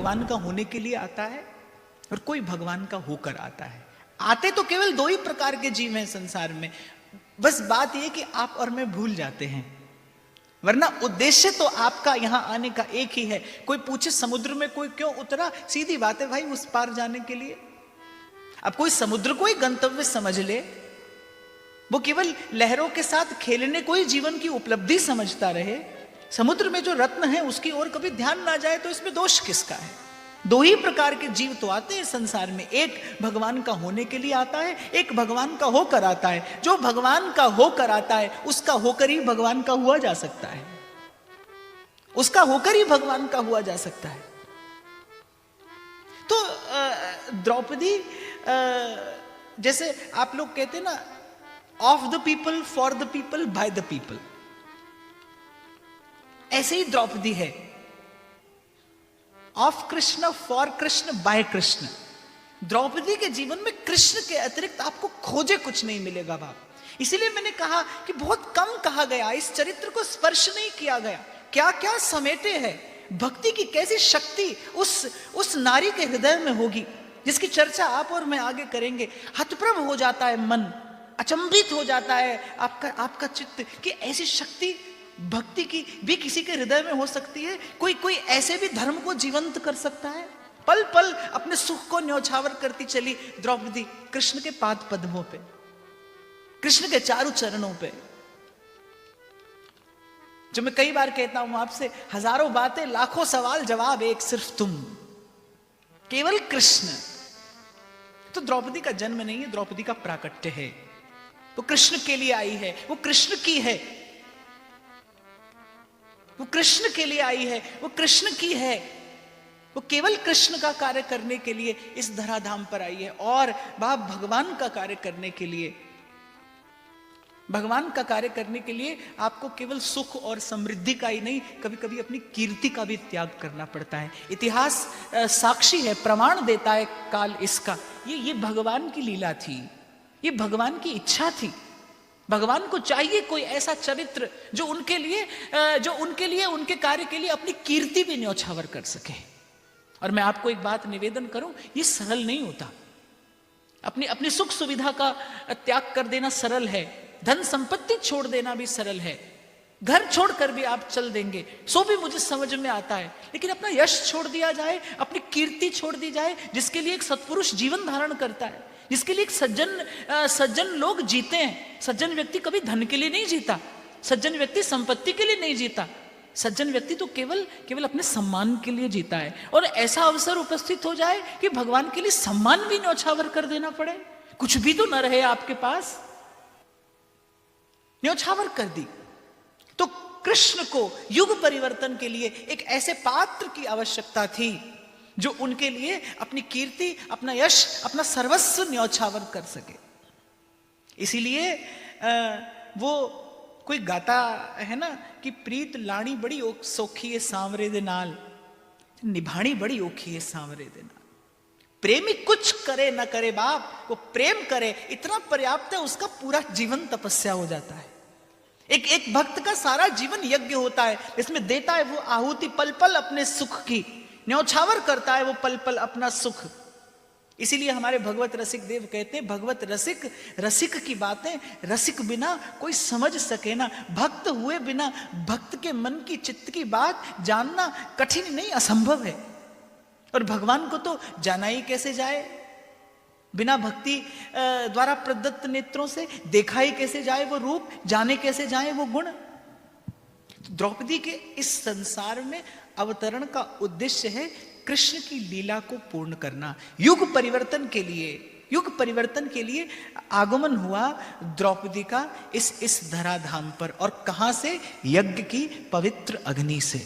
भगवान का होने के लिए आता है और कोई भगवान का होकर आता है। आते तो केवल दो ही प्रकार के जीव हैं संसार में, बस बात यह कि आप और मैं भूल जाते हैं, वरना उद्देश्य तो आपका यहां आने का एक ही है। कोई पूछे समुद्र में कोई क्यों उतरा, सीधी बात है भाई, उस पार जाने के लिए। अब कोई समुद्र को ही गंतव्य समझ ले, वो केवल लहरों के साथ खेलने को ही जीवन की उपलब्धि समझता रहे, समुद्र में जो रत्न है उसकी ओर कभी ध्यान ना जाए, तो इसमें दोष किसका है? दो ही प्रकार के जीव तो आते हैं संसार में, एक भगवान का होने के लिए आता है, एक भगवान का होकर आता है। जो भगवान का होकर आता है उसका होकर ही भगवान का हुआ जा सकता है, उसका होकर ही भगवान का हुआ जा सकता है। तो द्रौपदी, जैसे आप लोग कहते हैं ना, of the people, for the people, by the people, ऐसे ही द्रौपदी है, of Krishna, for Krishna, by Krishna. Draupadi के जीवन में कृष्ण के अतिरिक्त आपको खोजे कुछ नहीं मिलेगा बाप। इसीलिए मैंने कहा कि बहुत कम कहा गया, इस चरित्र को स्पर्श नहीं किया गया। क्या क्या समेटे है, भक्ति की कैसी शक्ति उस नारी के हृदय में होगी, जिसकी चर्चा आप और मैं आगे करेंगे। हतप्रभ हो जाता है मन, अचंभित हो जाता है आपका चित्त कि ऐसी शक्ति भक्ति की भी किसी के हृदय में हो सकती है। कोई ऐसे भी धर्म को जीवंत कर सकता है। पल पल अपने सुख को न्यौछावर करती चली द्रौपदी कृष्ण के पाद पद्मों पे, कृष्ण के चारों चरणों पे। जो मैं कई बार कहता हूं आपसे, हजारों बातें, लाखों सवाल, जवाब एक सिर्फ तुम, केवल कृष्ण। तो द्रौपदी का जन्म नहीं है, द्रौपदी का प्राकट्य है। वो कृष्ण के लिए आई है, वो कृष्ण की है, वो कृष्ण के लिए आई है, वो कृष्ण की है। वो केवल कृष्ण का कार्य करने के लिए इस धराधाम पर आई है, और बाप भगवान का कार्य करने के लिए, भगवान का कार्य करने के लिए आपको केवल सुख और समृद्धि का ही नहीं, कभी कभी अपनी कीर्ति का भी त्याग करना पड़ता है। इतिहास साक्षी है, प्रमाण देता है काल इसका। ये भगवान की लीला थी, ये भगवान की इच्छा थी। भगवान को चाहिए कोई ऐसा चरित्र जो उनके लिए उनके कार्य के लिए अपनी कीर्ति भी न्यौछावर कर सके। और मैं आपको एक बात निवेदन करूं, ये सरल नहीं होता। अपनी सुख सुविधा का त्याग कर देना सरल है, धन संपत्ति छोड़ देना भी सरल है, घर छोड़कर भी आप चल देंगे, सो भी मुझे समझ में आता है। लेकिन अपना यश छोड़ दिया जाए, अपनी कीर्ति छोड़ दी जाए, जिसके लिए एक सत्पुरुष जीवन धारण करता है, जिसके लिए एक सज्जन लोग जीते हैं। सज्जन व्यक्ति कभी धन के लिए नहीं जीता, सज्जन व्यक्ति संपत्ति के लिए नहीं जीता, सज्जन व्यक्ति तो केवल अपने सम्मान के लिए जीता है। और ऐसा अवसर उपस्थित हो जाए कि भगवान के लिए सम्मान भी न्यौछावर कर देना पड़े, कुछ भी तो न रहे आपके पास, न्यौछावर कर दी। तो कृष्ण को युग परिवर्तन के लिए एक ऐसे पात्र की आवश्यकता थी जो उनके लिए अपनी कीर्ति, अपना यश, अपना सर्वस्व न्यौछावर कर सके। इसीलिए वो कोई गाता है ना कि प्रीत लाणी बड़ी सौखी है सांवरे दे नाल, निभानी बड़ी औखी है सांवरे दे नाल। प्रेमी कुछ करे ना करे बाप, वो प्रेम करे इतना पर्याप्त है, उसका पूरा जीवन तपस्या हो जाता है। एक भक्त का सारा जीवन यज्ञ होता है, इसमें देता है वो आहुति पल पल अपने सुख की, न्यौछावर करता है वो पल पल अपना सुख। इसीलिए हमारे भगवत रसिक देव कहते हैं, भगवत रसिक की बातें रसिक बिना कोई समझ सके ना, भक्त हुए बिना भक्त के मन की चित्त की बात जानना कठिन नहीं, असंभव है। और भगवान को तो जाना ही कैसे जाए, बिना भक्ति द्वारा प्रदत्त नेत्रों से देखा ही कैसे जाए वो रूप, जाने कैसे जाए वो गुण। द्रौपदी के इस संसार में अवतरण का उद्देश्य है कृष्ण की लीला को पूर्ण करना। युग परिवर्तन के लिए आगमन हुआ द्रौपदी का इस धराधाम पर, और कहां से? यज्ञ की पवित्र अग्नि से।